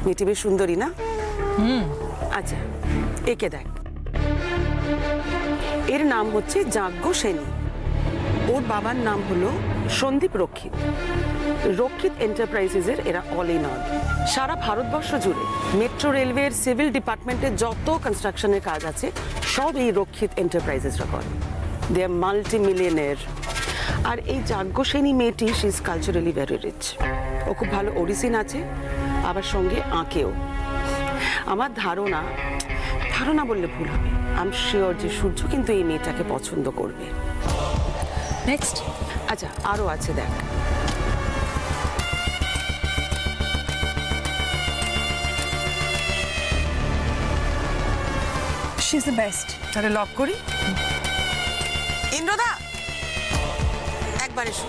মেয়েটি বেশ সুন্দরী না? আচ্ছা, একে দেখ। এর নাম হচ্ছে যাজ্ঞ সেনী। ওর বাবার নাম হলো সন্দীপ রক্ষিত। রক্ষিত এন্টারপ্রাইজেসের এরা অল ইন অল। সারা ভারতবর্ষ জুড়ে মেট্রো রেলওয়ের সিভিল ডিপার্টমেন্টের যত কনস্ট্রাকশনের কাজ আছে সব এই রক্ষিত এন্টারপ্রাইজেসরা করে। দে আর মাল্টি মিলিয়নের। আর এই যাজ্ঞ সেনী মেয়েটি she is culturally very rich. ও খুব ভালো ওড়িশি নাচে, আবার সঙ্গে আঁকেও। আমার ধারণা বললে ভুল হবে, আই এম শিওর যে সূর্য কিন্তু এই মেয়েটাকে পছন্দ করবে। নেক্সট। আচ্ছা, আরও আছে দেখ। She is the best. তাহলে লক করি। ইন্দ্রদা, একবার এসো।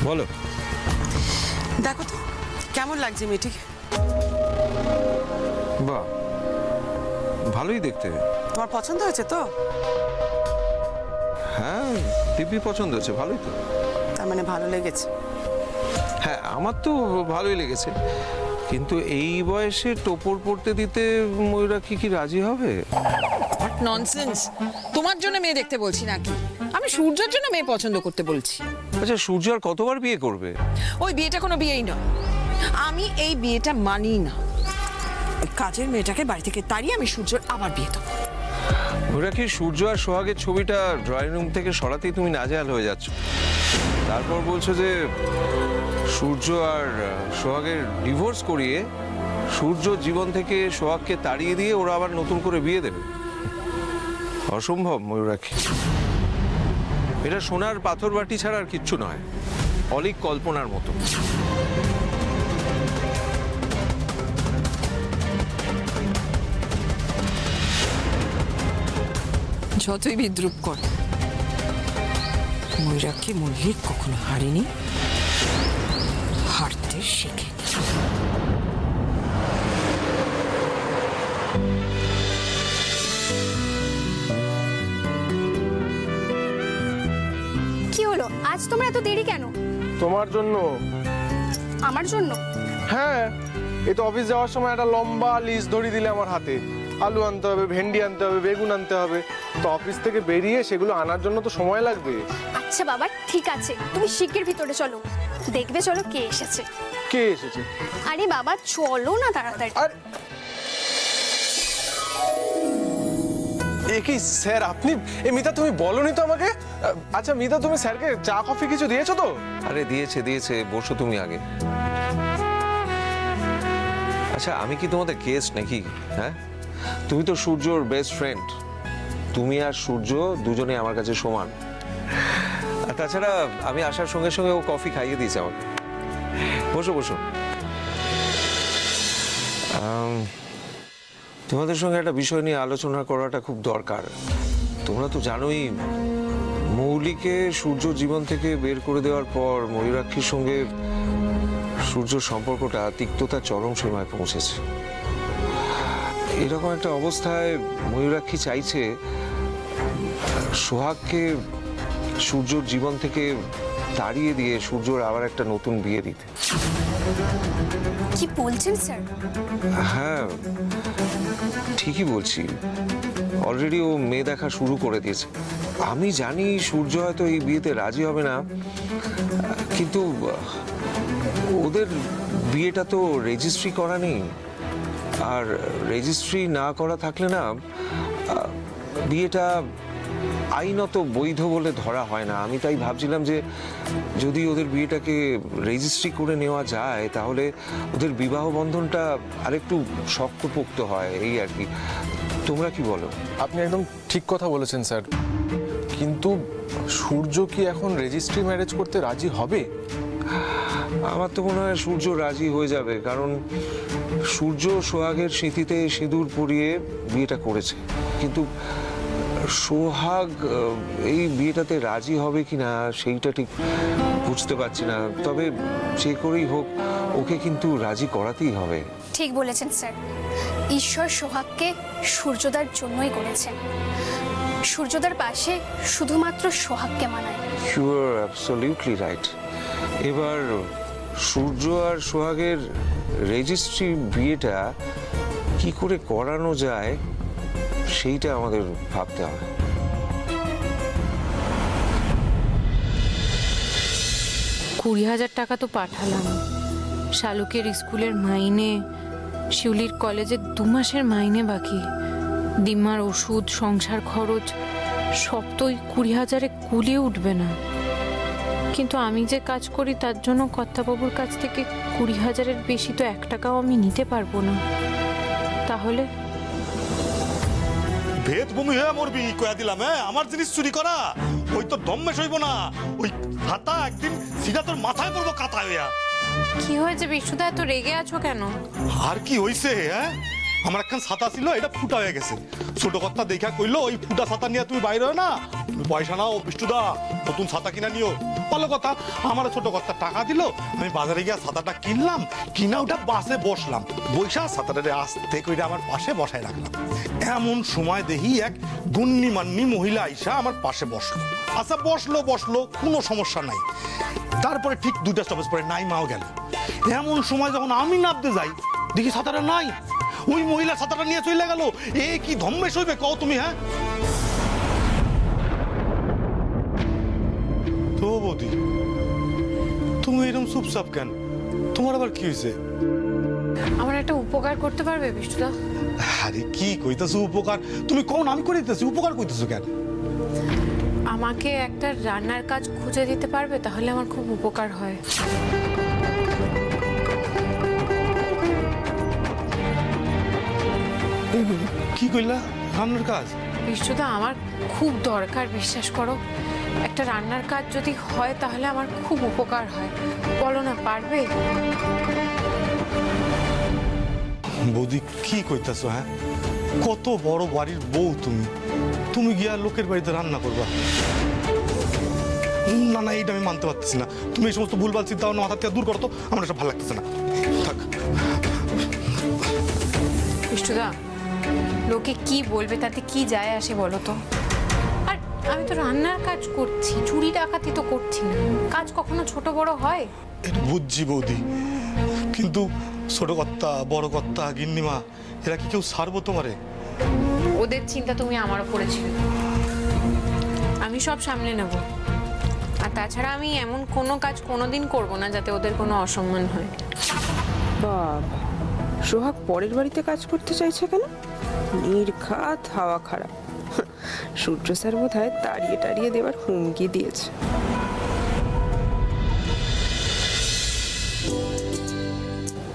বলো। দেখো তো কেমন লাগছে মেয়েটিকে? বাহ, ভালোই দেখতে। তোমার পছন্দ হয়েছে তো? হ্যাঁ, দিব্যি পছন্দ হয়েছে, ভালোই তো। তার মানে ভালো লেগেছে? হ্যাঁ, আমার তো ভালোই লেগেছে, কিন্তু এই বয়সে টোপর পড়তে দিতে ময়ূরাক্ষী কি রাজি হবে? What nonsense! তোমার জন্য মেয়ে দেখতে বলছি নাকি? আমি সূর্যের জন্য মেয়ে পছন্দ করতে বলছি। আচ্ছা, সূর্য আর কতবার বিয়ে করবে? ওই বিয়েটা কোনো বিয়েই নয়। আমি এই বিয়েটা মানি না। ওই কাজের মেয়েটাকে বাড়ি থেকে তাড়িয়ে আমি সূর্যর আবার বিয়ে দেবো। ময়ূরাক্ষী, সূর্য আর সোহাগের ছবিটা ড্রয়িং রুম থেকে সরাতেই তুমি নাজেহাল হয়ে যাচ্ছ। তারপর বলছো যে সূর্য আর সোহাগের ডিভোর্স করিয়ে সূর্য জীবন থেকে সোহাগকে তাড়িয়ে দিয়ে ওরা আবার নতুন করে বিয়ে দেবে। অসম্ভব ময়ূরাক্ষী, এটা সোনার পাথর বাটি ছাড়া আর কিচ্ছু নয়, অলীক কল্পনার মতো। যতই বিদ্রুপ কর, ময়ূরাক্ষী মল্লিক কখনো হারেনি, হারতে শেখে। কি হলো, আজ তোমার এত দেরি কেন? তোমার জন্য। আমার জন্য? হ্যাঁ, এই তো অফিস যাওয়ার সময় একটা লম্বা লিস্ট ধরিয়ে দিলে আমার হাতে। আলু আনতে হবে, ভেন্ডি আনতে হবে, বেগুন আনতে হবে। তো অফিস থেকে বেরিয়ে সেগুলো আনার জন্য তো সময় লাগবে। আচ্ছা বাবা, ঠিক আছে, তুমি শিগগির ভিতরে চলো, দেখবে চলো কে এসেছে। কে এসেছে? আরে বাবা চলো না তাড়াতাড়ি। আর এ কি স্যার আপনি? মিতা, তুমি বলনি তো আমাকে। আচ্ছা মিতা, তুমি স্যারকে চা কফি কিছু দিয়েছো তো? আরে দিয়েছে, বসো তুমি আগে। আচ্ছা, আমি কি তোমাদের গেস্ট নাকি? হ্যাঁ, তুমি তো সূর্যর বেস্ট ফ্রেন্ড। তুমি আর সূর্য দুজনে আমার কাছে সমান। আর তাছাড়া আমি আসার সঙ্গে সঙ্গে ও কফি খাইয়ে দিয়েছে আমাকে। বসো বসো। তোমাদের সঙ্গে একটা বিষয় নিয়ে আলোচনা করাটা খুব দরকার। তোমরা তো জানোই, মৌলিকে সূর্য জীবন থেকে বের করে দেওয়ার পর ময়ূরাক্ষীর সঙ্গে সূর্যর সম্পর্কটা তিক্ততার চরম সীমায় পৌঁছেছে। এরকম একটা অবস্থায় ময়ূরাক্ষী চাইছে সোহাগকে সূর্যর জীবন থেকে তাড়িয়ে দিয়ে সূর্যর আবার একটা নতুন বিয়ে দিতে। কি বলছেন স্যার? হ্যাঁ, ঠিকই বলছি। অলরেডি ও মেয়ে দেখা শুরু করে দিয়েছে। আমি জানি সূর্য হয়তো এই বিয়েতে রাজি হবে না, কিন্তু ওদের বিয়েটা তো রেজিস্ট্রি করা নেই। আর রেজিস্ট্রি না করা থাকলে না বিয়েটা আইনত বৈধ বলে ধরা হয় না। আমি তাই ভাবছিলাম যে যদি ওদের বিয়েটাকে রেজিস্ট্রি করে নেওয়া যায় তাহলে ওদের বিবাহ বন্ধনটা আরেকটু শক্তপোক্ত হয়, এই আর কি। তোমরা কি বলো? আপনি একদম ঠিক কথা বলেছেন স্যার, কিন্তু সূর্য কি এখন রেজিস্ট্রি ম্যারেজ করতে রাজি হবে? আমার তো মনে হয় সূর্য রাজি হয়ে যাবে, কারণ সূর্য সোহাগের স্মৃতিতে সিঁদুর পরিয়ে বিয়েটা করেছে। কিন্তু সোহাগ এই বিয়েটাতে রাজি হবে কিনা সেইটা ঠিক বুঝতে পারছি না। তবে যে করেই হোক ওকে কিন্তু রাজি করাতেই হবে। ঠিক বলেছেন স্যার, ঈশ্বর সোহাগকে সূর্যদার জন্যই করেছেন। সূর্যদার পাশে শুধুমাত্র সোহাগকে মানায়। You are absolutely right. এবার সূর্য আর সোহাগের রেজিস্ট্রি বিয়েটা কি করে করানো যায় সেইটা আমাদের ভাবতে হবে। 20,000 টাকা তো পাঠালাম, শালুকের স্কুলের মাইনে, শিউলির কলেজে 2 মাসের মাইনে বাকি, ডিম্মার ওষুধ, সংসার খরচ সব তো ওই 20,000-এ কুলিয়ে উঠবে না। কিন্তু আমি যে কাজ করি তার জন্য কর্তাবাবুর কাছ থেকে 20,000-এর বেশি তো 1 টাকাও আমি নিতে পারবো না। তাহলে ভেদ ভূমি হয়ে মরবি কয়া দিলাম। হ্যাঁ, আমার জিনিস চুরি করা ওই তো দম্মে সইব না। ওই হাতা একদিন সিধা তোর মাথায় পড়বো কাতা হইয়া। কি হয়েছে বিশুদা, এত রেগে আছো কেন? আর কি হইছে? হ্যাঁ, আমার একখান ছাতা ছিল, এটা ফুটা হয়ে গেছে। ছোট কর্তা দেখা কইলো ওই ফুটা ছাতা নিয়ে তুমি বাইরে হয় না, তুমি পয়সা নাও বিষ্টুদা, নতুন ছাতা কিনা নিও। ভালো কথা, আমার ছোট কর্তা টাকা দিল, আমি বাজারে গিয়ে ছাতাটা কিনলাম, কিনা ওটা বাসে বসলাম, বৈশা ছাতাটা আস্তে করে আমার পাশে বসায় রাখলাম। এমন সময় দেখি এক গণ্যমান্য মহিলা আইসা আমার পাশে বসলো। আচ্ছা বসলো কোনো সমস্যা নাই। তারপরে ঠিক 2টা স্টপেজ পরে নাই মাও গেল। এমন সময় যখন আমি নামতে যাই দেখি ছাতাটা নাই। ওই মহিলা ছাতাটা নিয়ে চলে গেল। এ কি ধম্মেশ হইবে কও তুমি? হ্যাঁ তো বৌদি, তুমি এরকম চুপচাপ কেন? তোমার আবার কি হয়েছে? আমার একটা উপকার করতে পারবে বিশুদা? আরে কি কইতেছো উপকার? তুমি কোন আমি করে দিতেছি, উপকার কইতেছো কেন? আমাকে একটা রান্নার কাজ খুঁজে দিতে পারবে? তাহলে আমার খুব উপকার হয়। কি কইলা? রান্নার কাজ? বিশুদা, আমার খুব দরকার, বিশ্বাস করো। একটা রান্নার কাজ যদি হয় তাহলে আমার খুব উপকার হয়। বলো না, পারবে? বৌদি কি কইতেছো? হ্যাঁ, কত বড় বাড়ির বউ তুমি, তুমি গিয়া লোকের বাড়িতে রান্না করবা? না না, এইটা আমি মানতে পারতেছি না। তুমি এই সমস্ত ভুলভাল চিন্তা ভাবনা মাথা থেকে দূর করো তো, আমার এটা ভালো লাগতেছে না। থাক। বিশুদা, লোকে কি বলবে তাতে কি যায় আসে বলো তো? আর আমি তো রান্নার কাজ করছি, চুরি ডাকাতি তো করছি না। কাজ কখনো ছোট বড় হয়? এটা বুঝছি বৌদি, কিন্তু ছোট কর্তা, বড় কর্তা, গিন্নিমা এরা কি কেউ ছাড়বো তোমারে? ওদের চিন্তা তুমি আমার উপরে ছিল, আমি সব সামলে নেব। আর তাছাড়া আমি এমন কোনো কাজ কোনোদিন করব না যাতে ওদের কোনো অসম্মান হয়। বাবা, সোহাগ পরের বাড়িতে কাজ করতে চাইছে কেন? নির্ঘাত হাওয়া খারাপ। সূর্য স্যার বোধ হয় তাড়িয়ে টাড়িয়ে দেওয়ার হুমকি দিয়েছে।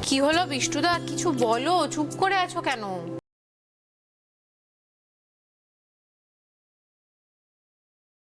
কি হলো বিষ্টুদা, কিছু বলো, চুপ করে আছো কেন?